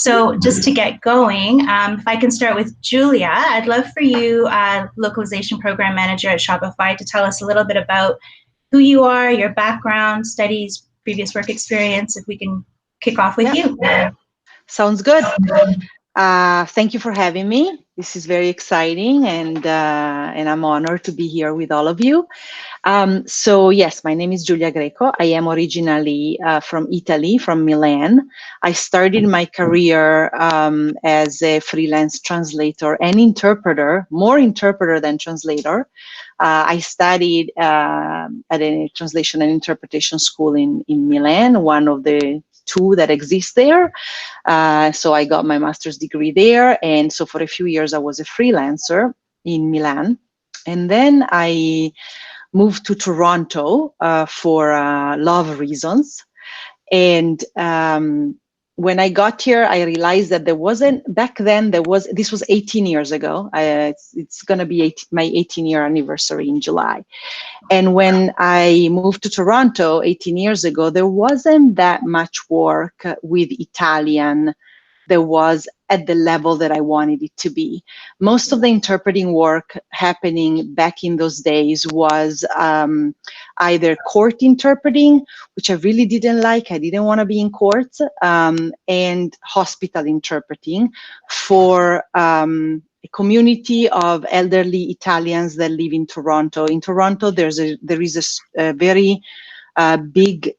So just to get going, if I can start with Giulia, I'd love for you, Localization Program Manager at Shopify, to tell us a little bit about who you are, your background, studies, previous work experience, if we can kick off with you. Sounds good. Thank you for having me. This is very exciting, and I'm honored to be here with all of you. So yes, my name is Giulia Greco. I am originally from Italy, from Milan. I started my career as a freelance translator and interpreter, more interpreter than translator. I studied at a translation and interpretation school in Milan, one of the two that exist there. So I got my master's degree there. And so for a few years, I was a freelancer in Milan. And then I moved to Toronto for love reasons. And when I got here, I realized that there wasn't, back then, this was 18 years ago. It's going to be my 18-year anniversary in July. And when I moved to Toronto 18 years ago, there wasn't that much work with Italian there was at the level that I wanted it to be. Most of the interpreting work happening back in those days was either court interpreting, which I really didn't like. I didn't want to be in court, and hospital interpreting for a community of elderly Italians that live in Toronto. In Toronto, there is a very big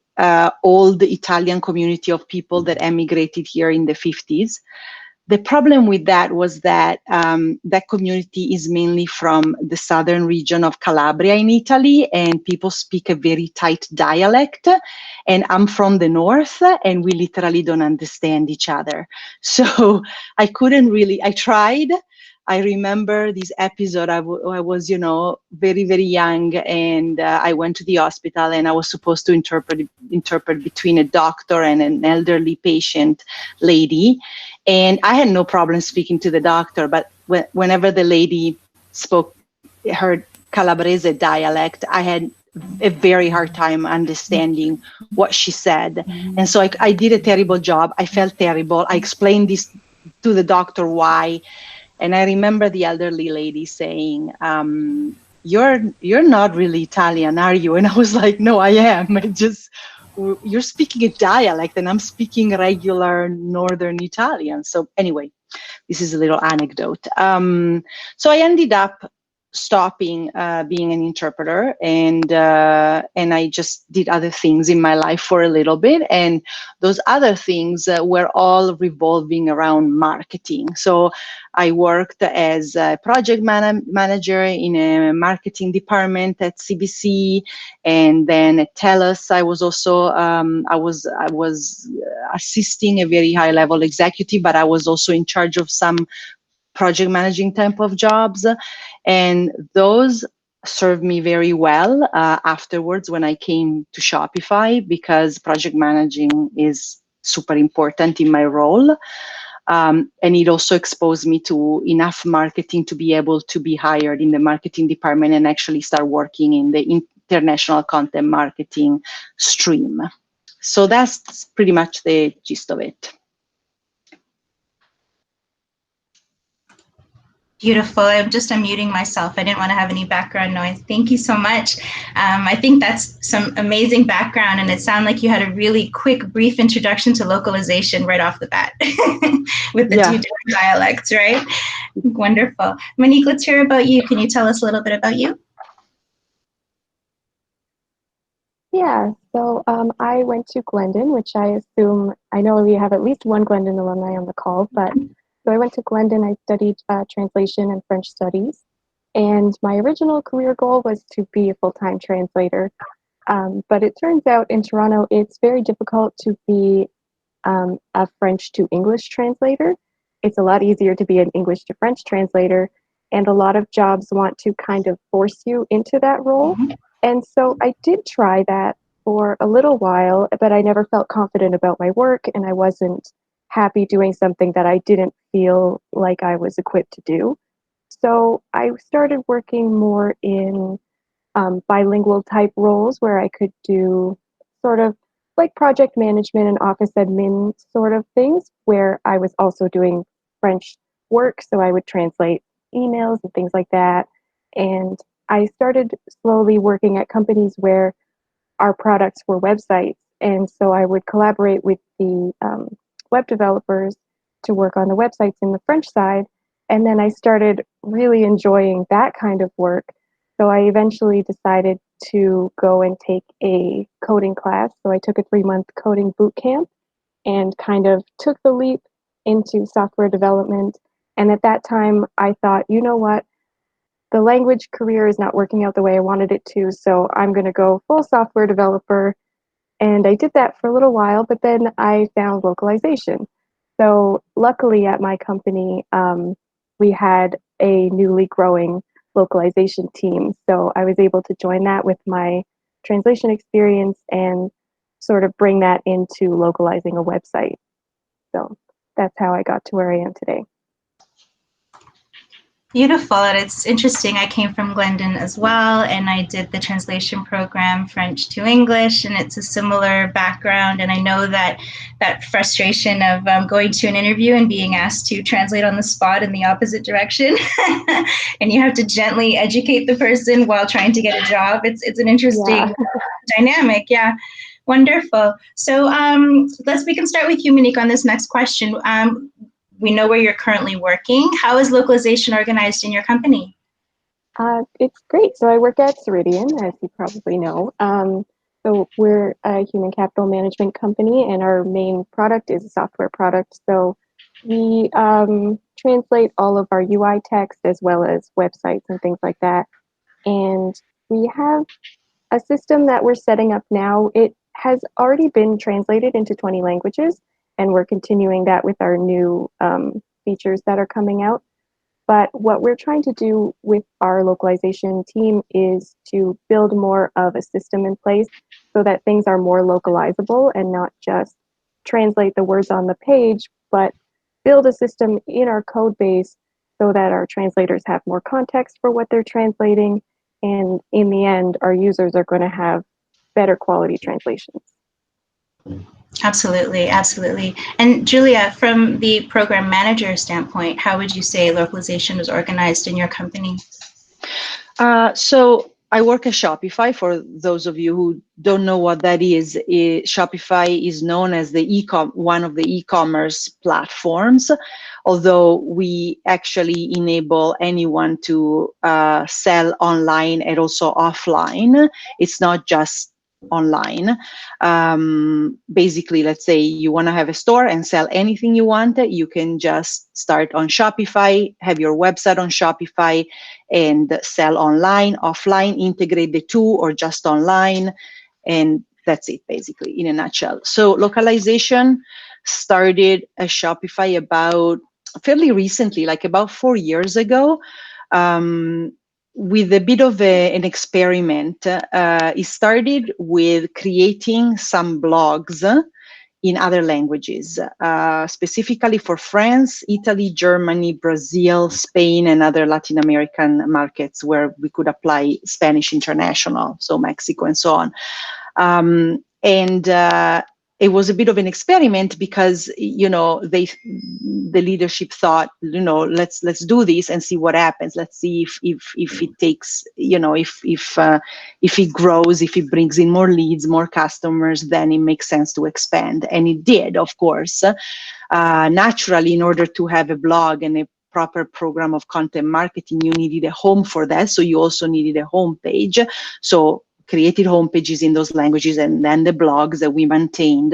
old Italian community of people that emigrated here in the 50s. The problem with that was that that community is mainly from the southern region of Calabria in Italy, and people speak a very tight dialect. And I'm from the north, and we literally don't understand each other. So I couldn't really, I tried. I remember this episode, I was, very, very young, and I went to the hospital, and I was supposed to interpret between a doctor and an elderly patient lady. And I had no problem speaking to the doctor, but whenever the lady spoke her Calabrese dialect, I had a very hard time understanding what she said. And so I did a terrible job. I felt terrible. I explained this to the doctor why. And I remember the elderly lady saying, you're not really Italian, are you? And I was like, no, I am. You're speaking a dialect, and I'm speaking regular Northern Italian. So anyway, this is a little anecdote. So I ended up stopping being an interpreter, and I just did other things in my life for a little bit, and those other things were all revolving around marketing. So I worked as a project manager in a marketing department at CBC, and then at TELUS I was also I was assisting a very high level executive, but I was also in charge of some project managing type of jobs, and those served me very well afterwards when I came to Shopify, because project managing is super important in my role, and it also exposed me to enough marketing to be able to be hired in the marketing department and actually start working in the international content marketing stream. So that's pretty much the gist of it. Beautiful. I'm just unmuting myself. I didn't want to have any background noise. Thank you so much. I think that's some amazing background, and it sounded like you had a really quick, brief introduction to localization right off the bat with the two different dialects, right? Wonderful. Monique, let's hear about you. Can you tell us a little bit about you? Yeah, so I went to Glendon, which I assume, I know we have at least one Glendon alumni on the call, but so I went to Glendon. I studied translation and French studies, and my original career goal was to be a full-time translator. But it turns out in Toronto, it's very difficult to be a French to English translator. It's a lot easier to be an English to French translator, and a lot of jobs want to kind of force you into that role. And so I did try that for a little while, but I never felt confident about my work, and I wasn't happy doing something that I didn't feel like I was equipped to do. So I started working more in bilingual type roles where I could do sort of like project management and office admin sort of things, where I was also doing French work. So I would translate emails and things like that. And I started slowly working at companies where our products were websites. And so I would collaborate with the web developers to work on the websites in the French side. And then I started really enjoying that kind of work. So I eventually decided to go and take a coding class. So I took a 3-month coding boot camp and kind of took the leap into software development. And at that time, I thought, you know what? The language career is not working out the way I wanted it to, so I'm going to go full software developer. And I did that for a little while, but then I found localization. So luckily at my company, we had a newly growing localization team. So I was able to join that with my translation experience and sort of bring that into localizing a website. So that's how I got to where I am today. Beautiful. And it's interesting. I came from Glendon as well, and I did the translation program French to English, and it's a similar background. And I know that frustration of going to an interview and being asked to translate on the spot in the opposite direction, and you have to gently educate the person while trying to get a job. It's an interesting dynamic. Yeah. Wonderful. So we can start with you, Monique, on this next question. We know where you're currently working. How is localization organized in your company? It's great. So I work at Ceridian, as you probably know. So we're a human capital management company, and our main product is a software product. So we translate all of our UI text as well as websites and things like that. And we have a system that we're setting up now. It has already been translated into 20 languages, and we're continuing that with our new features that are coming out. But what we're trying to do with our localization team is to build more of a system in place so that things are more localizable and not just translate the words on the page, but build a system in our code base so that our translators have more context for what they're translating. And in the end, our users are going to have better quality translations. Absolutely, absolutely. And Giulia, from the program manager standpoint, how would you say localization is organized in your company? So I work at Shopify. For those of you who don't know what that is, Shopify is known as one of the e-commerce platforms, although we actually enable anyone to sell online and also offline. It's not just online. Basically, let's say you want to have a store and sell anything you want, you can just start on Shopify, have your website on Shopify, and sell online, offline, integrate the two, or just online, and that's it, basically, in a nutshell. So localization started at Shopify about fairly recently, like about 4 years ago. With a bit of an experiment. It started with creating some blogs in other languages, specifically for France, Italy, Germany, Brazil, Spain, and other Latin American markets where we could apply Spanish International, so Mexico and so on. It was a bit of an experiment because, you know, the leadership thought, you know, let's do this and see what happens. Let's see if it takes, you know, if it grows, if it brings in more leads, more customers, then it makes sense to expand. And it did, of course. Naturally, in order to have a blog and a proper program of content marketing, you needed a home for that. So you also needed a homepage. So created homepages in those languages, and then the blogs that we maintained.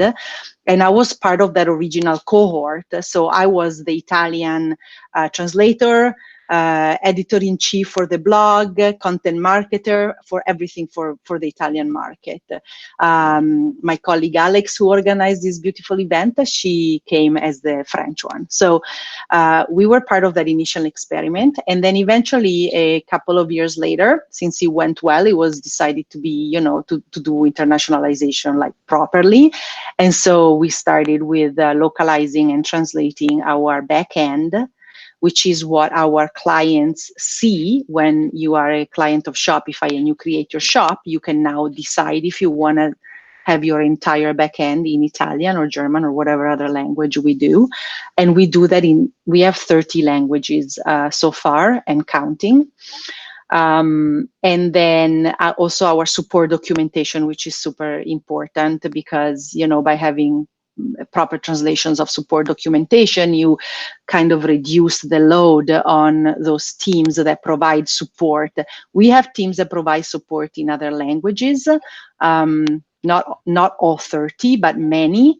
And I was part of that original cohort. So I was the Italian translator, editor-in-chief for the blog, content marketer for everything for the Italian market. My colleague Aleks, who organized this beautiful event, she came as the French one. So we were part of that initial experiment. And then eventually, a couple of years later, since it went well, it was decided to be, you know, to do internationalization like properly. And so we started with localizing and translating our back end, which is what our clients see when you are a client of Shopify and you create your shop. You can now decide if you want to have your entire backend in Italian or German or whatever other language we do. And we do that we have 30 languages so far and counting. And then also our support documentation, which is super important because, by having proper translations of support documentation, you kind of reduce the load on those teams that provide support. We have teams that provide support in other languages, not all 30, but many.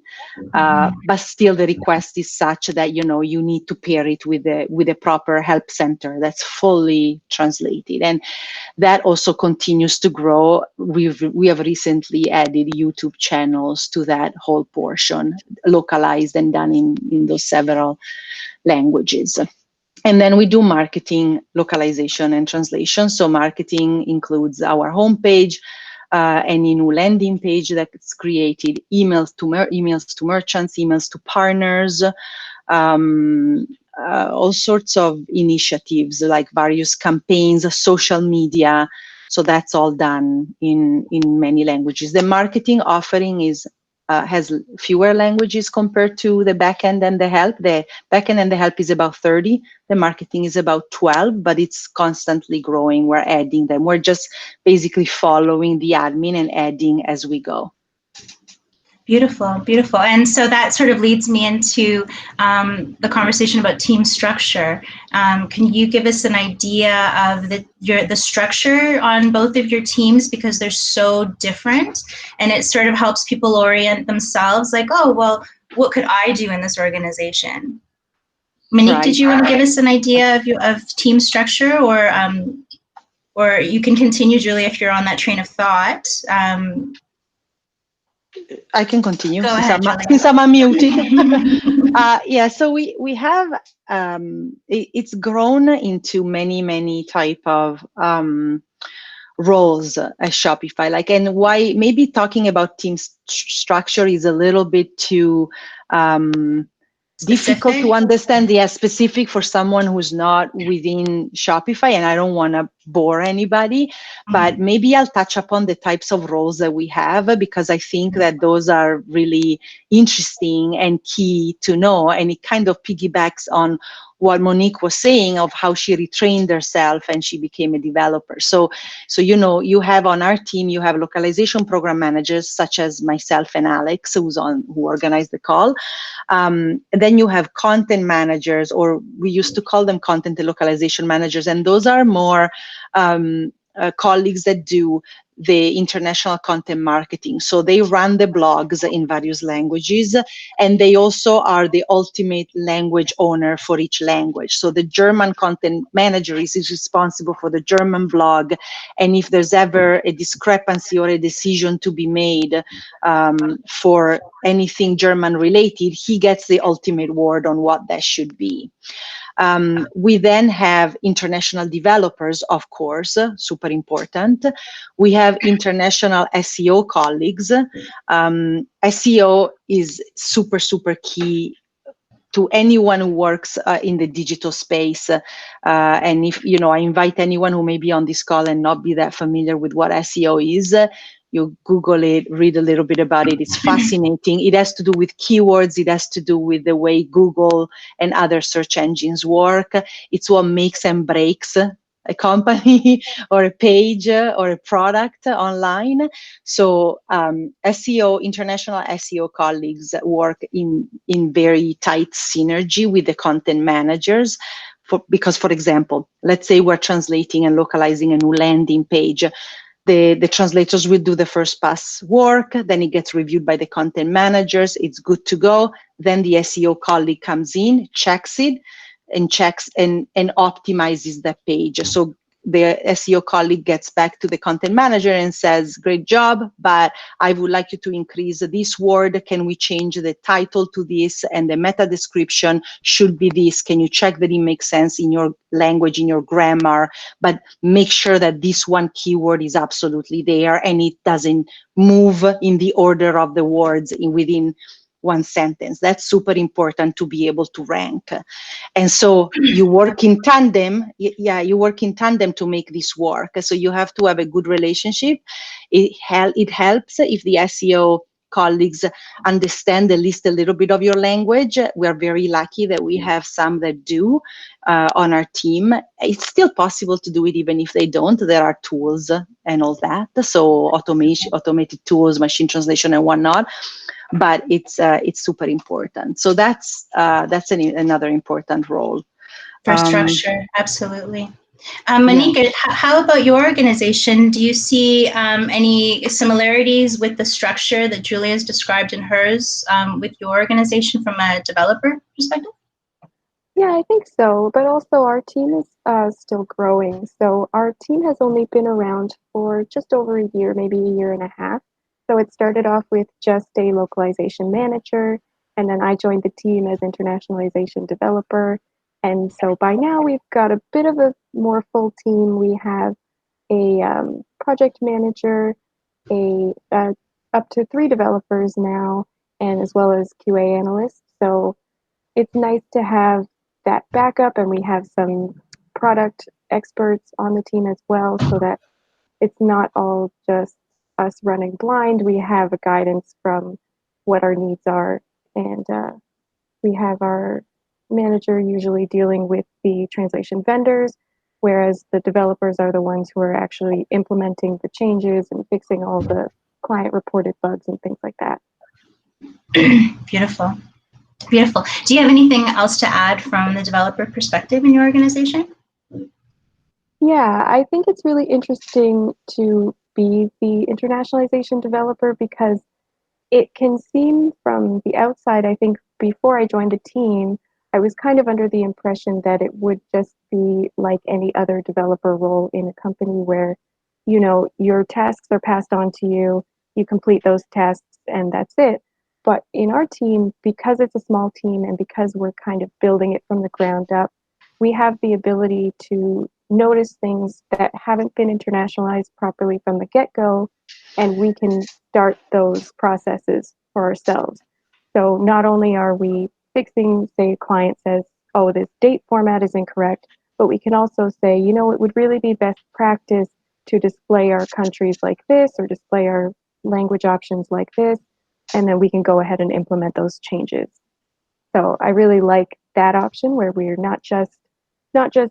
But still, the request is such that you need to pair it with a proper help center that's fully translated, and that also continues to grow. We have recently added YouTube channels to that whole portion, localized and done in those several languages. And then we do marketing, localization, and translation. So marketing includes our homepage, any new landing page that's created, emails to merchants, emails to partners, all sorts of initiatives like various campaigns, social media. So that's all done in many languages. The marketing offering has fewer languages compared to the backend and the help. The backend and the help is about 30. The marketing is about 12, but it's constantly growing. We're adding them. We're just basically following the admin and adding as we go. Beautiful, beautiful. And so that sort of leads me into the conversation about team structure. Can you give us an idea of the structure on both of your teams, because they're so different, and it sort of helps people orient themselves like, oh, well, what could I do in this organization? Monique, Right. Did you want to give us an idea of team structure, or you can continue, Giulia, if you're on that train of thought. I can continue Go ahead, since I'm unmuted. Yeah, so we have, it's grown into many type of roles at Shopify. And why maybe talking about team structure is a little bit too difficult to understand. Yeah, specific for someone who's not within Shopify, and I don't want to bore anybody, but maybe I'll touch upon the types of roles that we have, because I think that those are really interesting and key to know, and it kind of piggybacks on what Monique was saying of how she retrained herself and she became a developer. So you have on our team, you have localization program managers such as myself and Aleks, who organized the call. Then you have content managers, or we used to call them content and localization managers, and those are more colleagues that do the international content marketing. So they run the blogs in various languages, and they also are the ultimate language owner for each language. So the German content manager is responsible for the German blog, and if there's ever a discrepancy or a decision to be made for anything German related, he gets the ultimate word on what that should be. We then have international developers, of course, super important. We have international SEO colleagues. SEO is super key to anyone who works in the digital space. And if, I invite anyone who may be on this call and not be that familiar with what SEO is, you Google it, read a little bit about it. It's fascinating. It has to do with keywords. It has to do with the way Google and other search engines work. It's what makes and breaks a company or a page or a product online. So SEO, international SEO colleagues work in very tight synergy with the content managers. Because, for example, let's say we're translating and localizing a new landing page. The translators will do the first pass work, then it gets reviewed by the content managers, it's good to go. Then the SEO colleague comes in, checks it, and optimizes that page. So the SEO colleague gets back to the content manager and says, great job, but I would like you to increase this word. Can we change the title to this? And the meta description should be this. Can you check that it makes sense in your language, in your grammar? But make sure that this one keyword is absolutely there and it doesn't move in the order of the words within one sentence. That's super important to be able to rank. And so you work in tandem. You work in tandem to make this work. So you have to have a good relationship. It helps if the SEO colleagues understand at least a little bit of your language. We're very lucky that we have some that do on our team. It's still possible to do it even if they don't. There are tools and all that. So automated tools, machine translation and whatnot. But it's super important. So that's another important role. For structure, absolutely. Monique, how about your organization? Do you see any similarities with the structure that Giulia has described in hers with your organization from a developer perspective? Yeah, I think so. But also our team is still growing. So our team has only been around for just over a year, maybe a year and a half. So it started off with just a localization manager, and then I joined the team as Internationalization Developer. And so by now we've got a bit of a more full team. We have a project manager, up to 3 developers now, and as well as QA analysts. So it's nice to have that backup, and we have some product experts on the team as well, so that it's not all just us running blind. We have a guidance from what our needs are, and we have our manager usually dealing with the translation vendors, whereas the developers are the ones who are actually implementing the changes and fixing all the client reported bugs and things like that. Beautiful. Beautiful. Do you have anything else to add from the developer perspective in your organization? Yeah, I think it's really interesting to be the internationalization developer because it can seem from the outside, I think before I joined the team, I was kind of under the impression that it would just be like any other developer role in a company where, you know, your tasks are passed on to you, you complete those tasks, and that's it. But in our team, because it's a small team and because we're kind of building it from the ground up, we have the ability to notice things that haven't been internationalized properly from the get-go, and we can start those processes for ourselves. So not only are we fixing, say, a client says, oh, this date format is incorrect, but we can also say, you know, it would really be best practice to display our countries like this or display our language options like this, and then we can go ahead and implement those changes. So I really like that option where we're not just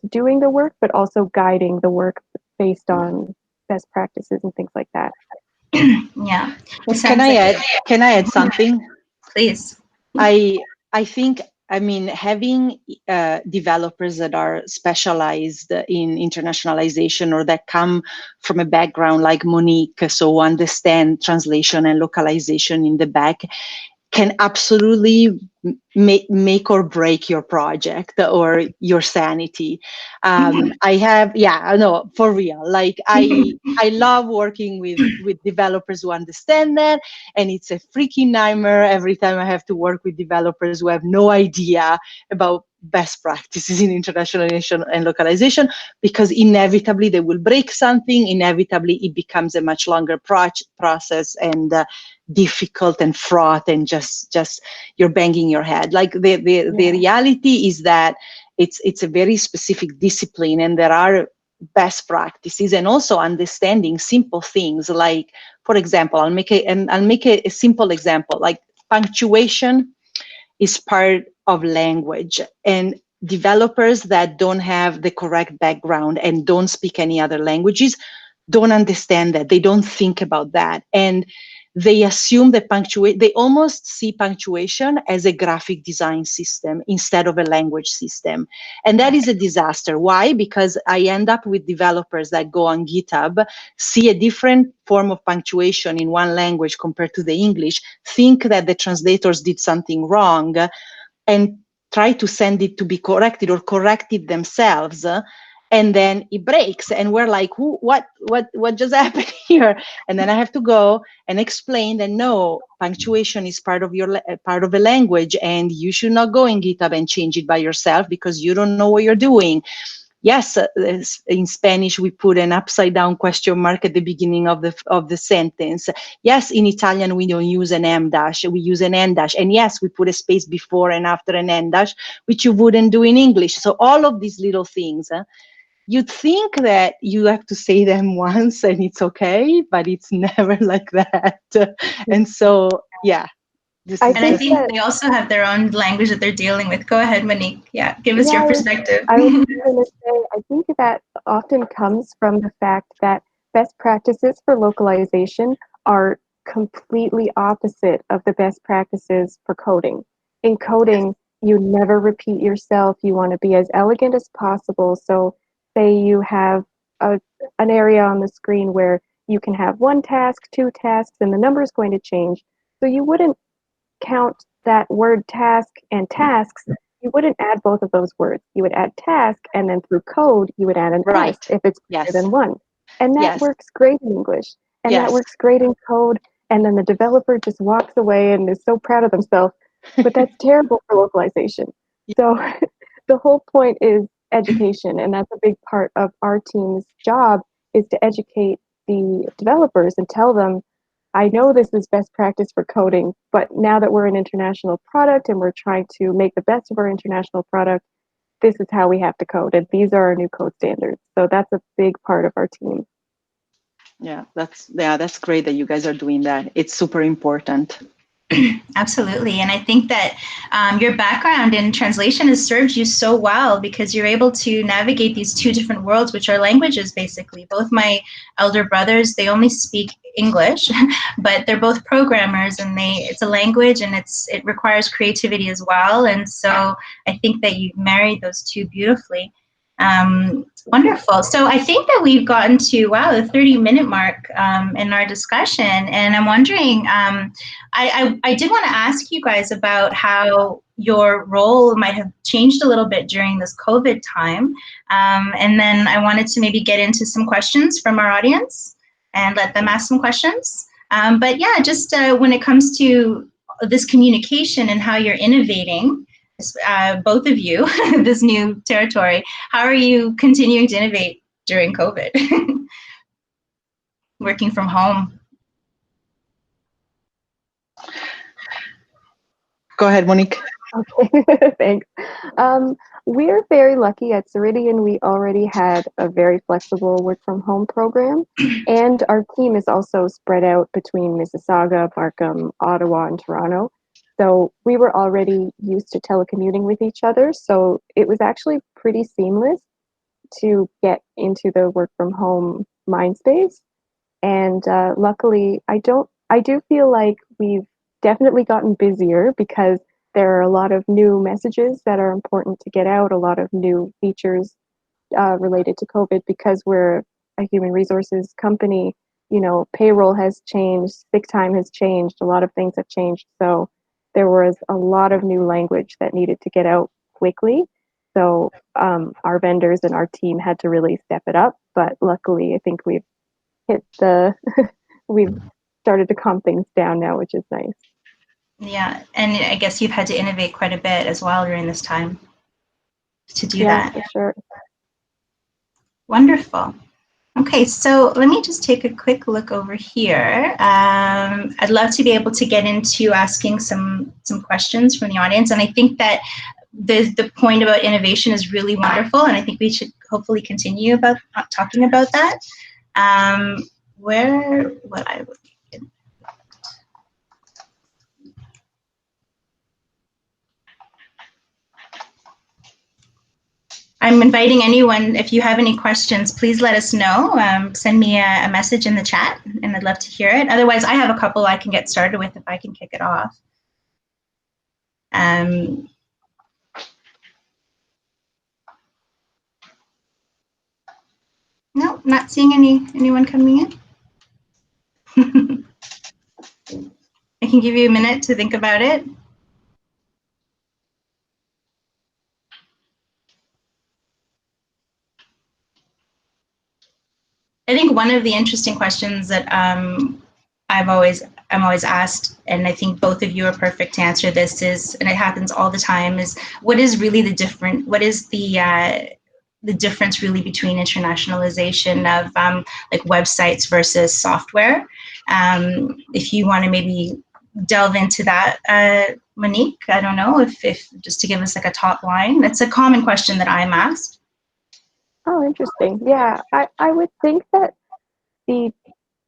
doing the work, but also guiding the work based on best practices and things like that. Yeah. Can I add something? Please. I think, I mean, having developers that are specialized in internationalization or that come from a background like Monique, so understand translation and localization in the back, can absolutely make or break your project or your sanity. I know, for real. Like I love working with developers who understand that, and it's a freaking nightmare every time I have to work with developers who have no idea about best practices in internationalization and localization, because inevitably they will break something. Inevitably, it becomes a much longer process and difficult and fraught, and just you're banging your head. Like the reality is that it's a very specific discipline, and there are best practices, and also understanding simple things. Like, for example, I'll make a simple example. Like punctuation is part of language, and developers that don't have the correct background and don't speak any other languages don't understand that. They don't think about that, and they assume that they almost see punctuation as a graphic design system instead of a language system. And that is a disaster. Why? Because I end up with developers that go on GitHub, see a different form of punctuation in one language compared to the English, think that the translators did something wrong, and try to send it to be corrected or correct it themselves. And then it breaks, and we're like, what just happened here? And then I have to go and explain that no, punctuation is part of a language, and you should not go in GitHub and change it by yourself because you don't know what you're doing. yes, in Spanish we put an upside down question mark at the beginning of the sentence. Yes, in Italian we don't use an em dash, we use an en dash, and yes, we put a space before and after an en dash, which you wouldn't do in English. So all of these little things, you'd think that you have to say them once and it's okay, but it's never like that. And so, yeah. I think they also have their own language that they're dealing with. Go ahead, Monique. Yeah, give us your perspective. I was going to say, I think that often comes from the fact that best practices for localization are completely opposite of the best practices for coding. In coding, you never repeat yourself. You want to be as elegant as possible. So say you have an area on the screen where you can have one task, two tasks, and the number is going to change. So you wouldn't count that word task and tasks. You wouldn't add both of those words. You would add task, and then through code, you would add an S if it's greater than one. And that works great in English. And that works great in code. And then the developer just walks away and is so proud of themselves. But that's terrible for localization. So the whole point is education. And that's a big part of our team's job, is to educate the developers and tell them, I know this is best practice for coding, but now that we're an international product and we're trying to make the best of our international product, this is how we have to code, and these are our new code standards. So that's a big part of our team. Yeah, that's great that you guys are doing that. It's super important. Absolutely. And I think that your background in translation has served you so well, because you're able to navigate these two different worlds, which are languages, basically. Both my elder brothers, they only speak English, but they're both programmers, and it's a language, and it requires creativity as well. And so I think that you've married those two beautifully. Wonderful. So I think that we've gotten to, the 30-minute mark in our discussion. And I'm wondering, I did want to ask you guys about how your role might have changed a little bit during this COVID time. And then I wanted to maybe get into some questions from our audience and let them ask some questions. But yeah, just when it comes to this communication and how you're innovating, both of you, this new territory, how are you continuing to innovate during COVID? Working from home. Go ahead, Monique. Okay, thanks. We're very lucky at Ceridian. We already had a very flexible work from home program, and our team is also spread out between Mississauga, Markham, Ottawa, and Toronto. So we were already used to telecommuting with each other. So it was actually pretty seamless to get into the work from home mind space. And luckily, I do feel like we've definitely gotten busier, because there are a lot of new messages that are important to get out, a lot of new features related to COVID, because we're a human resources company. You know, payroll has changed, sick time has changed, a lot of things have changed. So there was a lot of new language that needed to get out quickly. So our vendors and our team had to really step it up. But luckily, I think we've we've started to calm things down now, which is nice. Yeah, and I guess you've had to innovate quite a bit as well during this time to do that. Yeah, for sure. Wonderful. Okay, so let me just take a quick look over here. I'd love to be able to get into asking some questions from the audience, and I think that the point about innovation is really wonderful, and I think we should hopefully continue about talking about that. I'm inviting anyone, if you have any questions, please let us know. Send me a message in the chat, and I'd love to hear it. Otherwise, I have a couple I can get started with if I can kick it off. No, not seeing anyone coming in. I can give you a minute to think about it. I think one of the interesting questions that I'm always asked, and I think both of you are perfect to answer this, is, and it happens all the time, is what is really the the difference really between internationalization of like websites versus software. If you want to maybe delve into that, Monique, I don't know if just to give us like a top line. That's a common question that I'm asked. Oh, interesting. Yeah, I would think that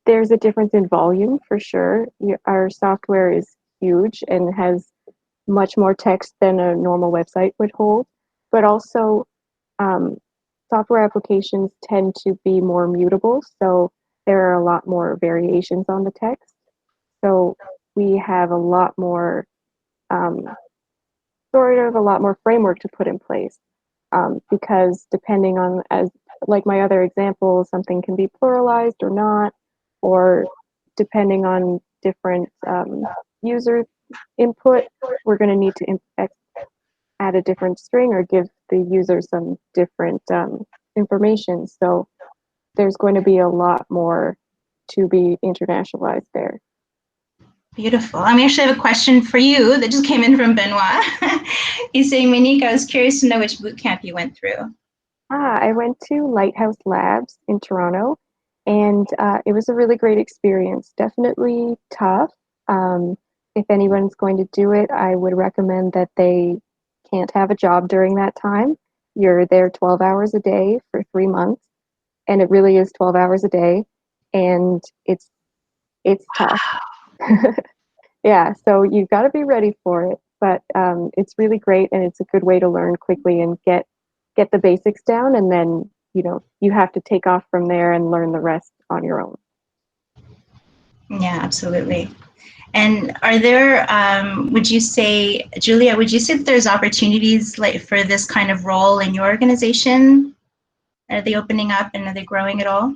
there's a difference in volume for sure. Our software is huge and has much more text than a normal website would hold, but also software applications tend to be more mutable, so there are a lot more variations on the text. So we have a lot more framework to put in place, because depending on, as like my other example, something can be pluralized or not, or depending on different user input, we're going to need to add a different string or give the user some different information. So there's going to be a lot more to be internationalized there. Beautiful. I actually have a question for you that just came in from Benoit. He's saying, Monique, I was curious to know which boot camp you went through. I went to Lighthouse Labs in Toronto, and it was a really great experience. Definitely tough. If anyone's going to do it, I would recommend that they can't have a job during that time. You're there 12 hours a day for 3 months, and it really is 12 hours a day, and it's tough. Yeah, so you've got to be ready for it, but it's really great, and it's a good way to learn quickly and get the basics down, and then you have to take off from there and learn the rest on your own. Yeah, absolutely. And are there, would you say, Giulia, that there's opportunities like for this kind of role in your organization? Are they opening up and are they growing at all?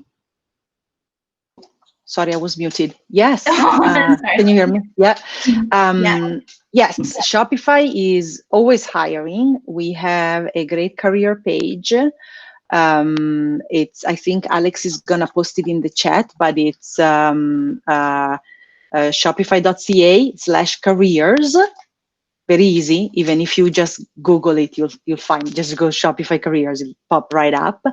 Sorry, I was muted. Yes. Sorry. Can you hear me? Yeah. Yeah. Yes, Shopify is always hiring. We have a great career page. I think Aleks is gonna post it in the chat, but it's shopify.ca/careers. Very easy. Even if you just Google it, you'll find. Just go Shopify careers, it'll pop right up.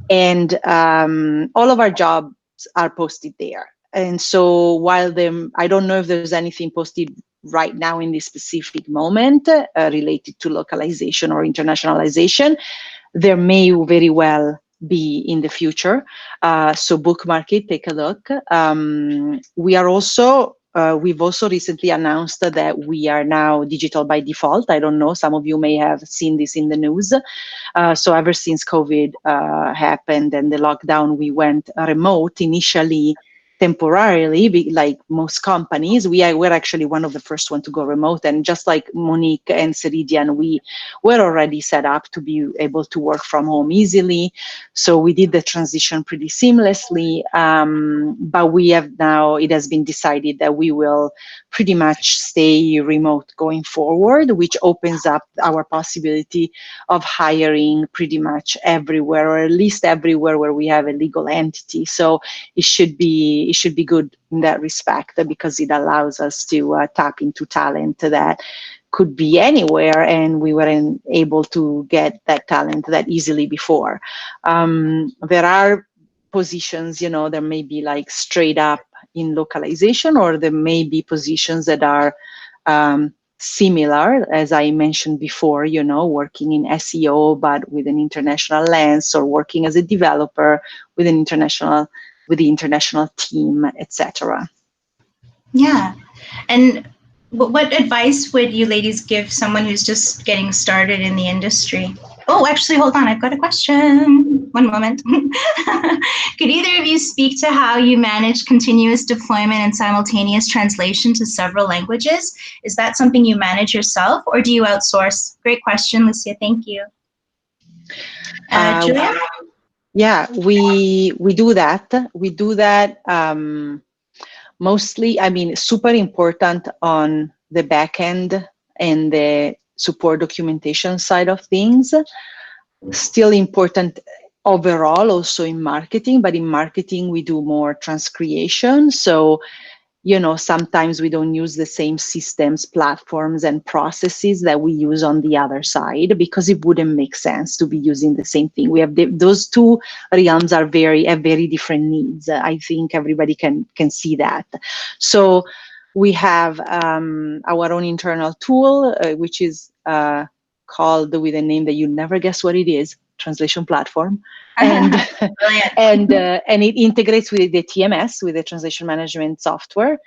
And all of our jobs are posted there. And so while I don't know if there's anything posted right now in this specific moment related to localization or internationalization, there may very well be in the future. So bookmark it, take a look. We've also recently announced that we are now digital by default. I don't know, some of you may have seen this in the news. So ever since COVID happened and the lockdown, we went remote initially, temporarily, like most companies. We're actually one of the first one to go remote. And just like Monique and Ceridian, we were already set up to be able to work from home easily. So we did the transition pretty seamlessly. But it has been decided that we will pretty much stay remote going forward, which opens up our possibility of hiring pretty much everywhere, or at least everywhere where we have a legal entity. So it should be good in that respect, because it allows us to tap into talent that could be anywhere, and we weren't able to get that talent that easily before. There are positions, there may be like straight up in localization, or there may be positions that are similar, as I mentioned before, working in SEO but with an international lens, or working as a developer with the international team, etc. Yeah. And what advice would you ladies give someone who's just getting started in the industry? Oh, actually, hold on. I've got a question. One moment. Could either of you speak to how you manage continuous deployment and simultaneous translation to several languages? Is that something you manage yourself, or do you outsource? Great question, Lucia. Thank you. Giulia? Yeah, we do that. We do that mostly, super important on the back end and the support documentation side of things. Still important overall also in marketing, but in marketing we do more transcreation. So sometimes we don't use the same systems, platforms, and processes that we use on the other side, because it wouldn't make sense to be using the same thing. We have those two realms have very different needs. I think everybody can see that. So we have our own internal tool, which is called with a name that you'll never guess what it is, Translation Platform. And and it integrates with the TMS, with the translation management software.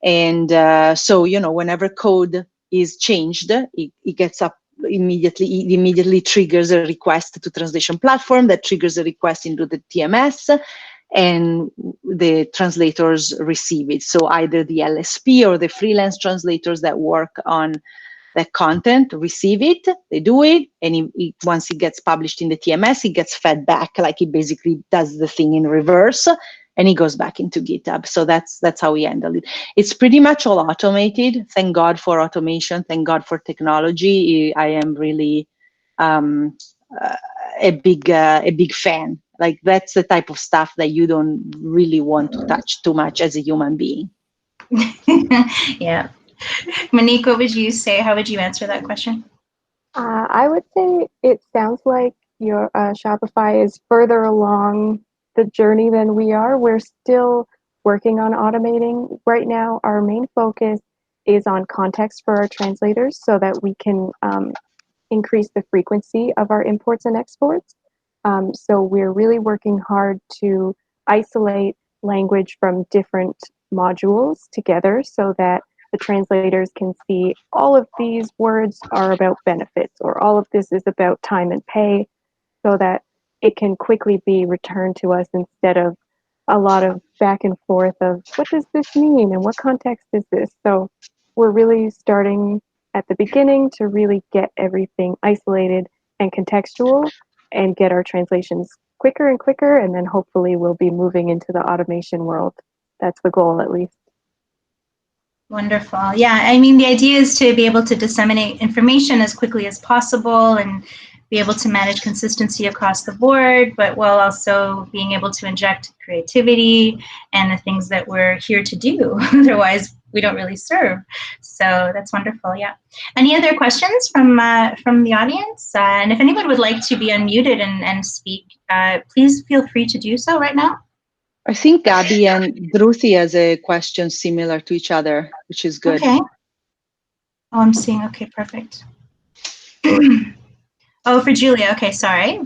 And so, whenever code is changed, it gets up immediately. It immediately triggers a request to Translation Platform that triggers a request into the TMS, and the translators receive it. So either the LSP or the freelance translators that work on that content receive it, they do it, and once it gets published in the TMS, it gets fed back, like it basically does the thing in reverse, and it goes back into GitHub. So that's how we handle it. It's pretty much all automated. Thank God for automation. Thank God for technology. I am really a big fan. Like, that's the type of stuff that you don't really want to touch too much as a human being. Yeah. Monique, what would you say? How would you answer that question? I would say it sounds like your Shopify is further along the journey than we are. We're still working on automating. Right now, our main focus is on context for our translators so that we can increase the frequency of our imports and exports. So we're really working hard to isolate language from different modules together so that the translators can see all of these words are about benefits, or all of this is about time and pay, so that it can quickly be returned to us instead of a lot of back and forth of what does this mean and what context is this. So we're really starting at the beginning to really get everything isolated and contextual and get our translations quicker and quicker, and then hopefully we'll be moving into the automation world. That's the goal, at least. Wonderful. Yeah, I mean, the idea is to be able to disseminate information as quickly as possible and be able to manage consistency across the board, but while also being able to inject creativity and the things that we're here to do. Otherwise, we don't really serve. So that's wonderful. Yeah. Any other questions from the audience? And if anyone would like to be unmuted and speak, please feel free to do so right now. I think Gabby and Dhruti has a question similar to each other, which is good. Okay. Oh, I'm seeing. Okay, perfect. Oh, for Giulia. Okay, sorry.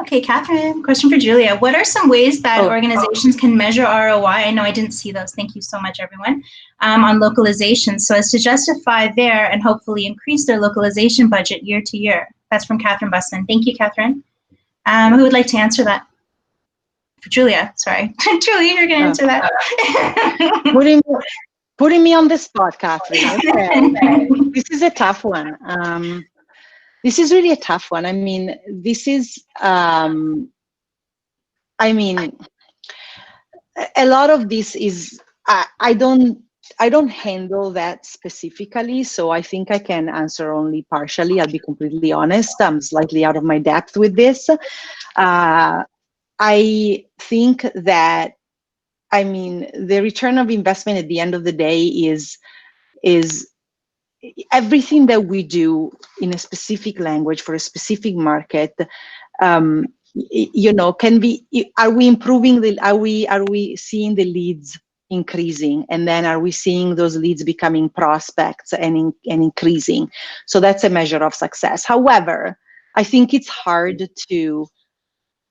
Okay, Catherine, question for Giulia. What are some ways that organizations can measure ROI? I know I didn't see those. Thank you so much, everyone. On localization, so as to justify their and hopefully increase their localization budget year to year. That's from Catherine Busman. Thank you, Catherine. Who would like to answer that? For Giulia, sorry. Giulia, you're going to answer that. Putting me on the spot, Catherine. Okay. This is a tough one. This is really a tough one. I mean, this is, a lot of this is, I don't handle that specifically, so I think I can answer only partially. I'll be completely honest. I'm slightly out of my depth with this. I think that, the return of investment at the end of the day is everything that we do in a specific language for a specific market. Can be, are we improving are we seeing the leads increasing, and then are we seeing those leads becoming prospects and increasing? So that's a measure of success. However, I think it's hard to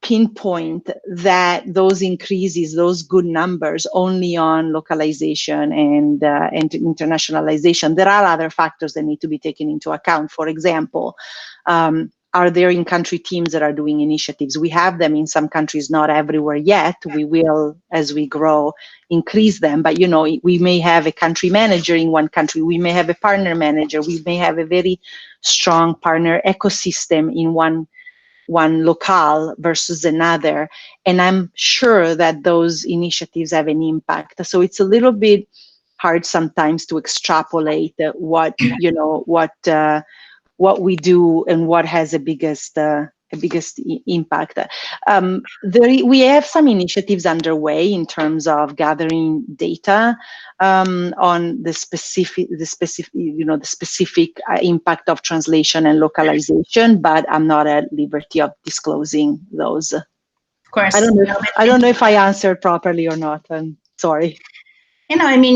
pinpoint that those increases, those good numbers, only on localization and internationalization. There are other factors that need to be taken into account. For example, are there in-country teams that are doing initiatives? We have them in some countries, not everywhere yet. We will, as we grow, increase them. But, we may have a country manager in one country. We may have a partner manager. We may have a very strong partner ecosystem in one locale versus another, and I'm sure that those initiatives have an impact. So it's a little bit hard sometimes to extrapolate what we do and what has the biggest impact. We have some initiatives underway in terms of gathering data on the specific impact of translation and localization, but I'm not at liberty of disclosing those. Of course. I don't know if I answered properly or not. I'm sorry. I mean,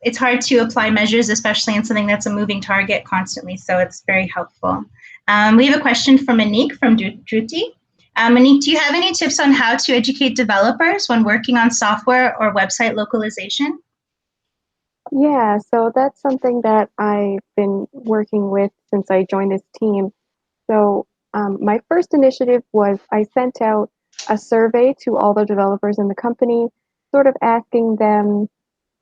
it's hard to apply measures, especially in something that's a moving target constantly. So it's very helpful. We have a question from Monique from Druti. Monique, do you have any tips on how to educate developers when working on software or website localization? Yeah, so that's something that I've been working with since I joined this team. So my first initiative was I sent out a survey to all the developers in the company, sort of asking them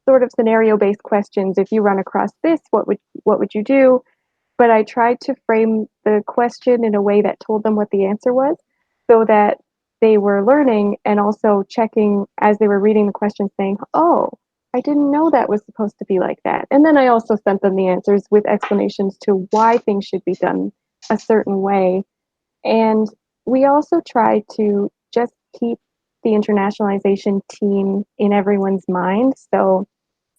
sort of scenario-based questions. If you run across this, what would you do? But I tried to frame the question in a way that told them what the answer was, so that they were learning and also checking as they were reading the question, saying, oh, I didn't know that was supposed to be like that. And then I also sent them the answers with explanations to why things should be done a certain way. And we also try to just keep the internationalization team in everyone's mind. So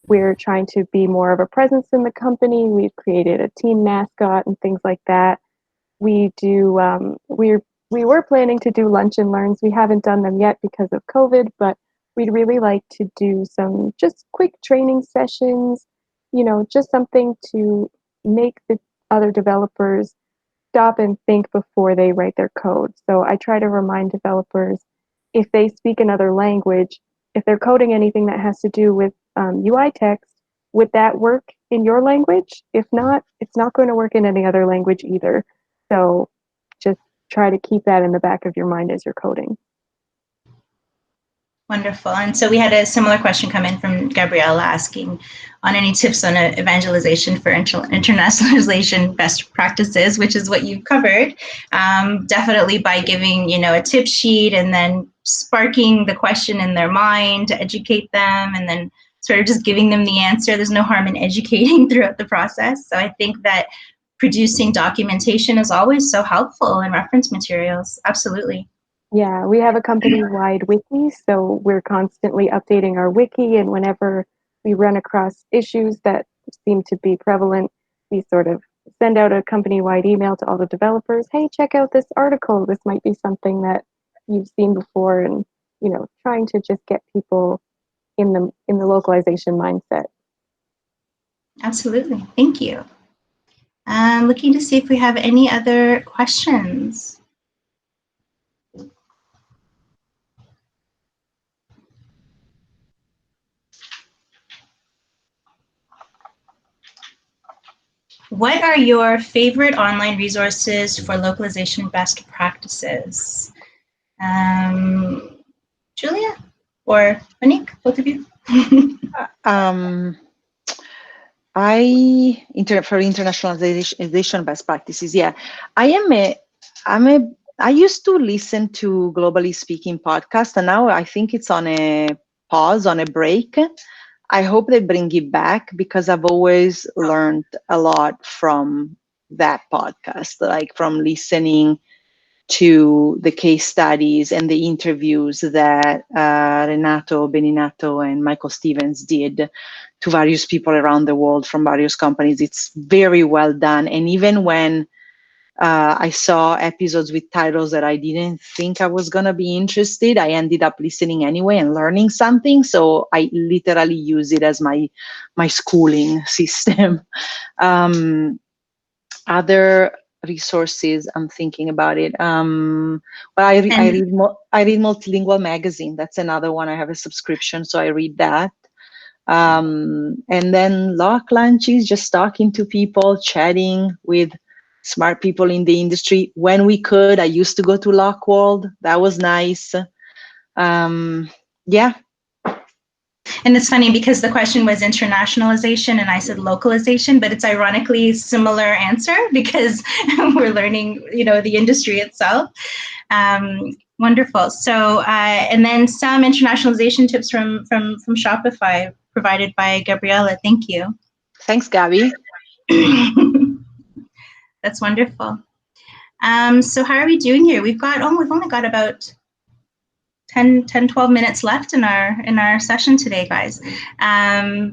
we're trying to be more of a presence in the company. We've created a team mascot and things like that. We do. We were planning to do lunch and learns. We haven't done them yet because of COVID, but we'd really like to do some just quick training sessions. Just something to make the other developers stop and think before they write their code. So I try to remind developers, if they speak another language, if they're coding anything that has to do with UI text, would that work in your language? If not, it's not going to work in any other language either. So just try to keep that in the back of your mind as you're coding. Wonderful. And so we had a similar question come in from Gabriella asking on any tips on evangelization for internationalization best practices, which is what you've covered. Definitely by giving, a tip sheet and then sparking the question in their mind to educate them, and then sort of just giving them the answer. There's no harm in educating throughout the process. So I think that producing documentation is always so helpful in reference materials. Absolutely. Yeah, we have a company-wide wiki, so we're constantly updating our wiki, and whenever we run across issues that seem to be prevalent, we sort of send out a company-wide email to all the developers, hey, check out this article. This might be something that you've seen before, and, trying to just get people in the localization mindset. Absolutely. Thank you. Looking to see if we have any other questions. What are your favorite online resources for localization best practices? Giulia or Monique, both of you? For internationalization best practices, yeah. I used to listen to Globally Speaking podcast, and now I think it's on a pause, on a break. I hope they bring it back, because I've always learned a lot from that podcast, like from listening to the case studies and the interviews that Renato Beninato and Michael Stevens did to various people around the world from various companies. It's very well done. And even when I saw episodes with titles that I didn't think I was going to be interested, I ended up listening anyway and learning something. So I literally use it as my schooling system. Other resources, I'm thinking about it. Well, I read Multilingual Magazine. That's another one. I have a subscription, so I read that. And then Lock Lunches, just talking to people, chatting with smart people in the industry. When we could, I used to go to Lock World. That was nice. Yeah. And it's funny because the question was internationalization and I said localization, but it's ironically similar answer because we're learning, the industry itself. Wonderful. So, and then some internationalization tips from Shopify provided by Gabriella. Thank you. Thanks, Gabby. That's wonderful. So how are we doing here? We've only got about 10-12 minutes left in our session today, guys.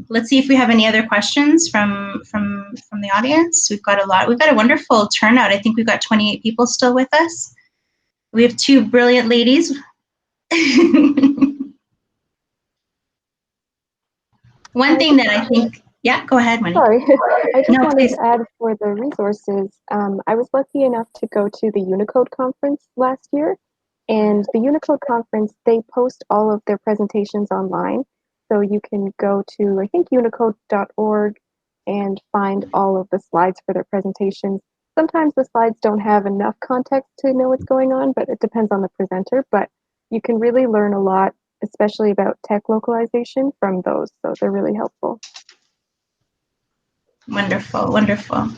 Let's see if we have any other questions from the audience. We've got a wonderful turnout. I think we've got 28 people still with us. We have two brilliant ladies. One thing that I think, yeah, go ahead, Monique. Sorry, I just wanted please. to add for the resources. I was lucky enough to go to the Unicode conference last year, and the Unicode conference, they post all of their presentations online. So you can go to, I think, unicode.org and find all of the slides for their presentations. Sometimes the slides don't have enough context to know what's going on, but it depends on the presenter. But you can really learn a lot, especially about tech localization, from those. So they're really helpful. Wonderful, wonderful.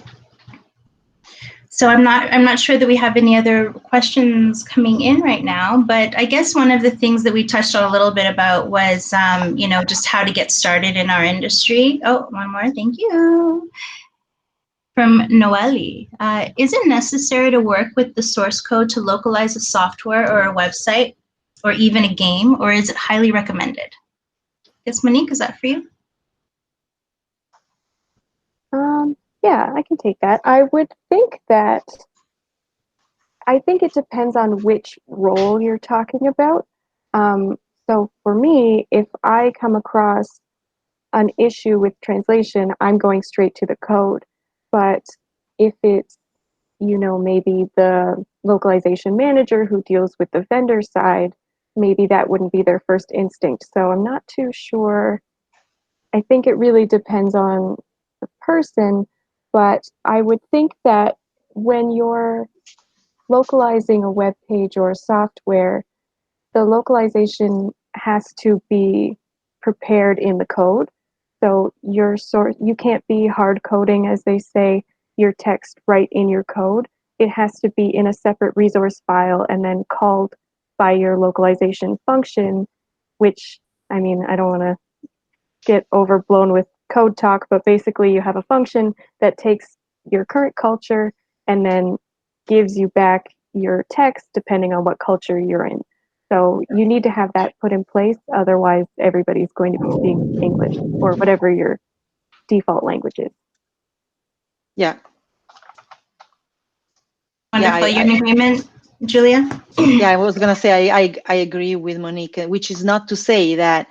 So I'm not sure that we have any other questions coming in right now, but I guess one of the things that we touched on a little bit about was, you know, just how to get started in our industry. Oh, one more, thank you. From Noelle, is it necessary to work with the source code to localize a software or a website or even a game, or is it highly recommended? Yes, Monique, is that for you? Yeah, I can take that. I think it depends on which role you're talking about. So for me, if I come across an issue with translation, I'm going straight to the code. But if it's, you know, maybe the localization manager who deals with the vendor side, maybe that wouldn't be their first instinct. So I'm not too sure. I think it really depends on the person, but I would think that when you're localizing a web page or a software, the localization has to be prepared in the code. So you can't be hard coding, as they say, your text right in your code. It has to be in a separate resource file and then called by your localization function, which, I mean, I don't want to get overblown with code talk, but basically you have a function that takes your current culture and then gives you back your text depending on what culture you're in. So you need to have that put in place, otherwise everybody's going to be speaking English or whatever your default language is. Yeah. Wonderful. You're in agreement, Giulia? Yeah, I was going to say I agree with Monique, which is not to say that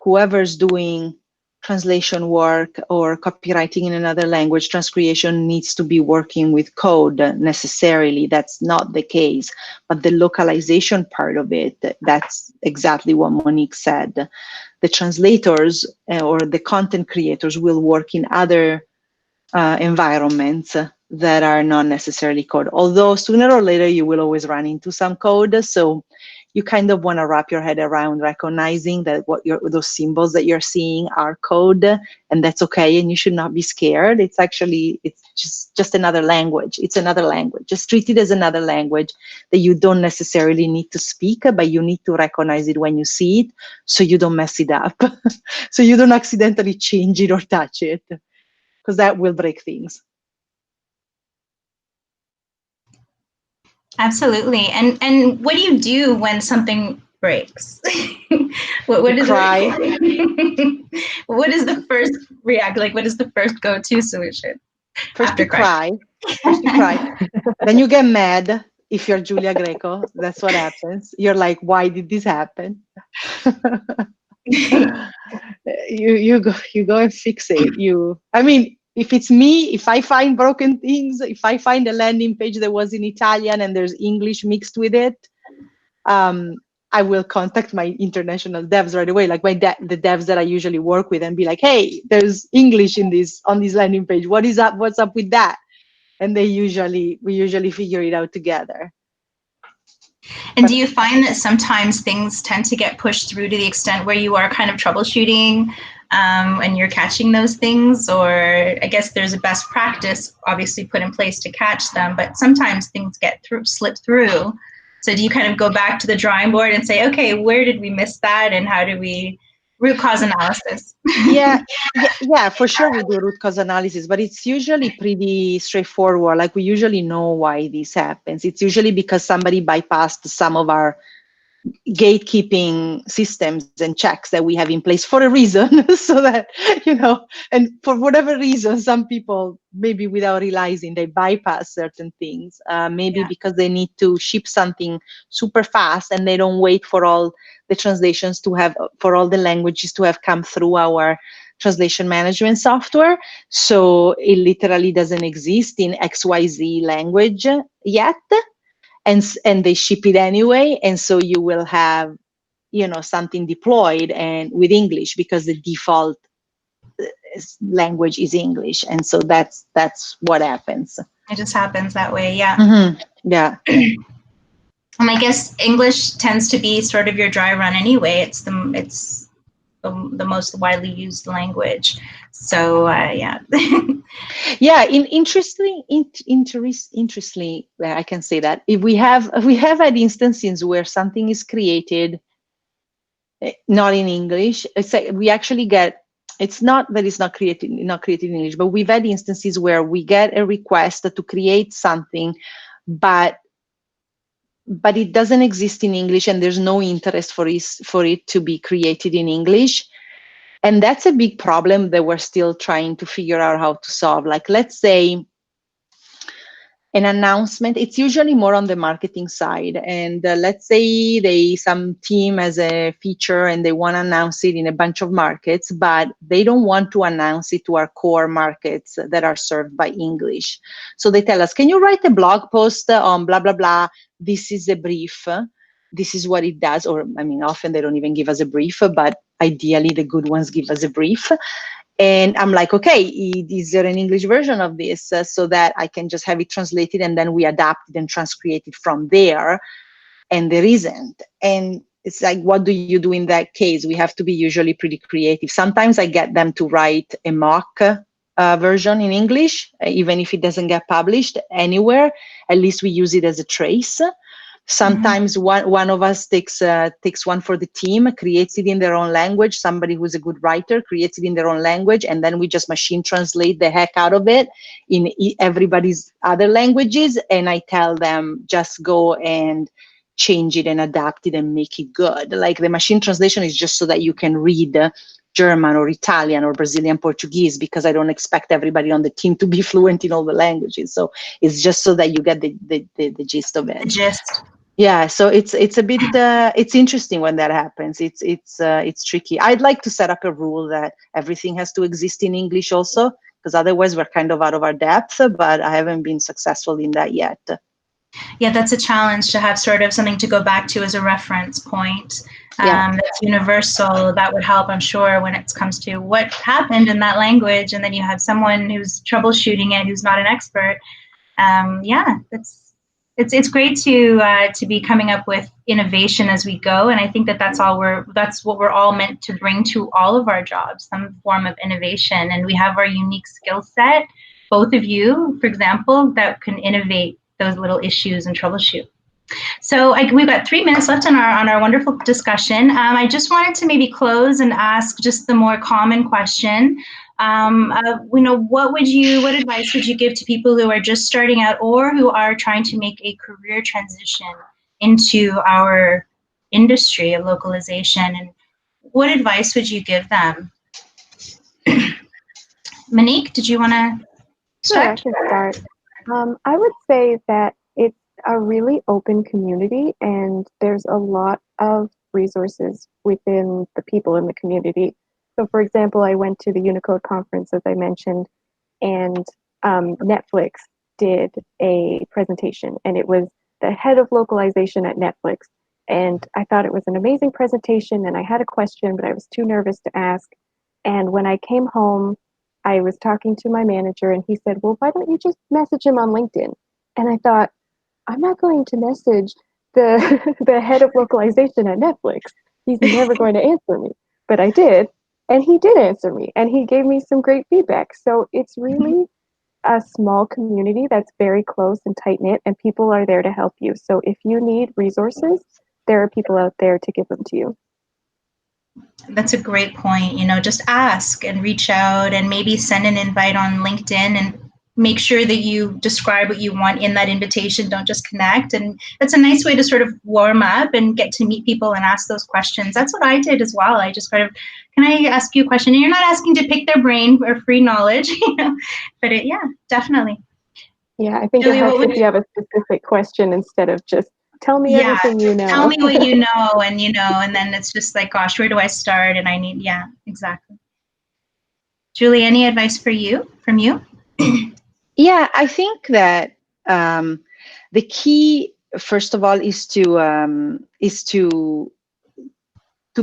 whoever's doing translation work or copywriting in another language, transcreation needs to be working with code necessarily. That's not the case. But the localization part of it, that's exactly what Monique said. The translators or the content creators will work in other environments that are not necessarily code. Although sooner or later you will always run into some code. So you kind of want to wrap your head around recognizing that those symbols that you're seeing are code, and that's okay, and you should not be scared. It's just another language. It's another language. Just treat it as another language that you don't necessarily need to speak, but you need to recognize it when you see it so you don't mess it up. So you don't accidentally change it or touch it, because that will break things. Absolutely. And what do you do when something breaks? what is cry. What is the first what is the first go-to solution? First you cry. Then you get mad if you're Giulia Greco. That's what happens. You're like, why did this happen? you go and fix it. I mean, if it's me, if I find broken things, if I find a landing page that was in Italian and there's English mixed with it, I will contact my international devs right away, like the devs that I usually work with, and be like, hey, there's English on this landing page. What is up? What's up with that? And we usually figure it out together. And do you find that sometimes things tend to get pushed through to the extent where you are kind of troubleshooting and you're catching those things? Or I guess there's a best practice obviously put in place to catch them, but sometimes things slip through. So do you kind of go back to the drawing board and say, okay, where did we miss that? And how do we Root cause analysis. Yeah, for sure we do root cause analysis, but it's usually pretty straightforward. Like we usually know why this happens. It's usually because somebody bypassed some of our gatekeeping systems and checks that we have in place for a reason. So that, and for whatever reason, some people, maybe without realizing, they bypass certain things, maybe because they need to ship something super fast and they don't wait for all the translations to have, for all the languages to have come through our translation management software. So it literally doesn't exist in XYZ language yet. And they ship it anyway, and so you will have something deployed and with English, because the default language is English, and so that's what happens. It just happens that way. Yeah. Mm-hmm. Yeah. And I guess English tends to be sort of your dry run anyway. It's the most widely used language. So yeah. Yeah, interestingly, I can say that if we have had instances where something is created not in English, it's like we actually get, it's not that it's not created in English, but we've had instances where we get a request to create something, but it doesn't exist in English, and there's no interest for it to be created in English. And that's a big problem that we're still trying to figure out how to solve. Like, let's say an announcement, it's usually more on the marketing side. And let's say some team has a feature and they want to announce it in a bunch of markets, but they don't want to announce it to our core markets that are served by English. So they tell us, can you write a blog post on blah, blah, blah? This is a brief. This is what it does. Or, I mean, often they don't even give us a brief, but ideally the good ones give us a brief. And I'm like, okay, is there an English version of this so that I can just have it translated and then we adapt it and transcreate it from there? And there isn't. And it's like, what do you do in that case? We have to be usually pretty creative. Sometimes I get them to write a mock version in English, even if it doesn't get published anywhere. At least we use it as a trace. Sometimes one of us takes one for the team, creates it in their own language. Somebody who's a good writer creates it in their own language, and then we just machine translate the heck out of it in everybody's other languages. And I tell them, just go and change it and adapt it and make it good. Like, the machine translation is just so that you can read German or Italian or Brazilian Portuguese, because I don't expect everybody on the team to be fluent in all the languages. So it's just so that you get the gist of it. The gist. Yeah, so it's a bit it's interesting when that happens. It's tricky. I'd like to set up a rule that everything has to exist in English also, because otherwise we're kind of out of our depth, but I haven't been successful in that yet. Yeah, that's a challenge, to have sort of something to go back to as a reference point. That's universal. That would help, I'm sure, when it comes to what happened in that language, and then you have someone who's troubleshooting it who's not an expert. It's great to be coming up with innovation as we go, and I think that's what we're all meant to bring to all of our jobs, some form of innovation. And we have our unique skill set, both of you, for example, that can innovate those little issues and troubleshoot. So we've got 3 minutes left on our wonderful discussion. I just wanted to maybe close and ask just the more common question. What advice would you give to people who are just starting out or who are trying to make a career transition into our industry of localization? And what advice would you give them? Monique, did you want to start? Sure, I can start. I would say that it's a really open community, and there's a lot of resources within the people in the community. So, for example, I went to the Unicode conference, as I mentioned, and Netflix did a presentation, and it was the head of localization at Netflix. And I thought it was an amazing presentation, and I had a question, but I was too nervous to ask. And when I came home, I was talking to my manager, and he said, well, why don't you just message him on LinkedIn? And I thought, I'm not going to message the head of localization at Netflix. He's never going to answer me. But I did. And he did answer me, and he gave me some great feedback. So it's really a small community that's very close and tight-knit, and people are there to help you. So if you need resources, there are people out there to give them to you. That's a great point. You know, just ask and reach out and maybe send an invite on LinkedIn and make sure that you describe what you want in that invitation. Don't just connect. And it's a nice way to sort of warm up and get to meet people and ask those questions. That's what I did as well. I just kind of, can I ask you a question? And you're not asking to pick their brain or free knowledge, you know, but yeah, definitely. Yeah, I think Giulia, it helps if you have a specific question instead of just tell me everything you know. Tell me what you know, and and then it's just like, gosh, where do I start? And I need, yeah, exactly. Giulia, any advice from you? Yeah, I think that the key, first of all, is to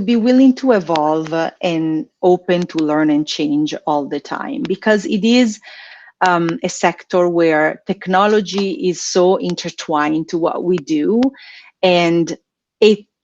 be willing to evolve and open to learn and change all the time, because it is a sector where technology is so intertwined to what we do, and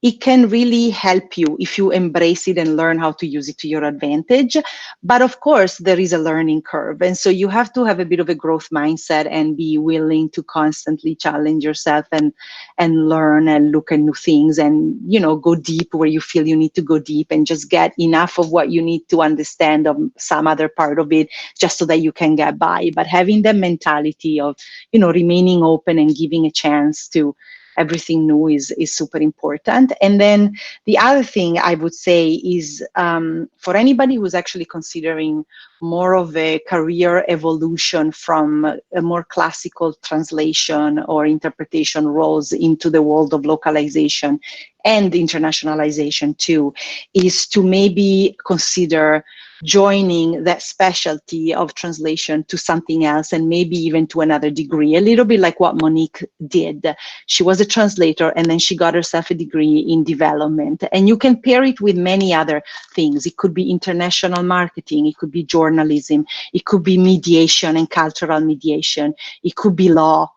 it can really help you if you embrace it and learn how to use it to your advantage. But of course, there is a learning curve. And so you have to have a bit of a growth mindset and be willing to constantly challenge yourself and learn and look at new things and, go deep where you feel you need to go deep, and just get enough of what you need to understand of some other part of it just so that you can get by. But having the mentality of, remaining open and giving a chance to everything new is super important. And then the other thing I would say is for anybody who's actually considering more of a career evolution from a more classical translation or interpretation roles into the world of localization and internationalization too, is to maybe consider joining that specialty of translation to something else, and maybe even to another degree, a little bit like what Monique did. She was a translator and then she got herself a degree in development. And you can pair it with many other things. It could be international marketing, it could be journalism, it could be mediation and cultural mediation, it could be law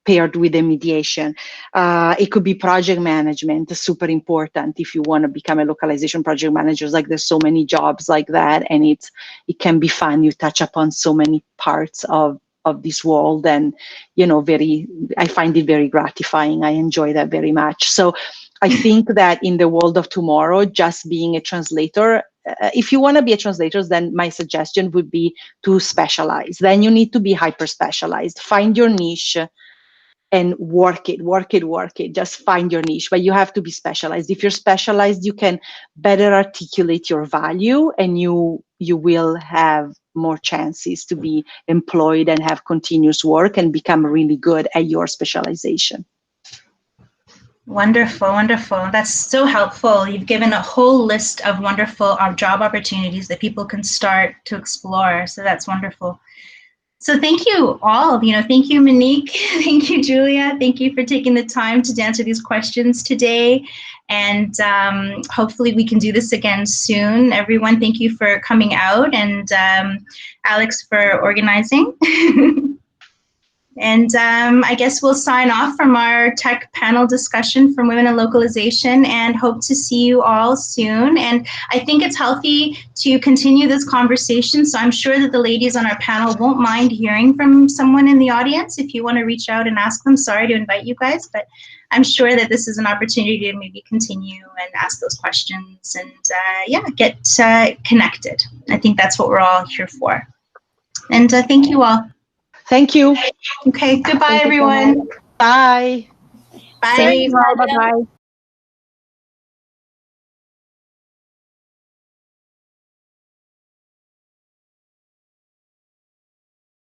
paired with the mediation. It could be project management, super important if you want to become a localization project manager. Like, there's so many jobs like that, and it can be fun. You touch upon so many parts of this world, and I find it very gratifying. I enjoy that very much. So I think that in the world of tomorrow, just being a translator, if you want to be a translator, then my suggestion would be to specialize. Then you need to be hyper specialized. Find your niche and work it. Just find your niche, but you have to be specialized. If you're specialized, you can better articulate your value, and you will have more chances to be employed and have continuous work and become really good at your specialization. Wonderful. That's so helpful. You've given a whole list of wonderful job opportunities that people can start to explore. So that's wonderful. So thank you all. Thank you, Monique. Thank you, Giulia. Thank you for taking the time to answer these questions today. And hopefully we can do this again soon. Everyone, thank you for coming out, and Aleks for organizing. And I guess we'll sign off from our tech panel discussion from Women in Localization, and hope to see you all soon. And I think it's healthy to continue this conversation, so I'm sure that the ladies on our panel won't mind hearing from someone in the audience if you want to reach out and ask them. Sorry to invite you guys, but I'm sure that this is an opportunity to maybe continue and ask those questions and get connected. I think that's what we're all here for. And thank you all. Thank you. Okay, goodbye, everyone. Bye. Bye. Thanks, bye-bye.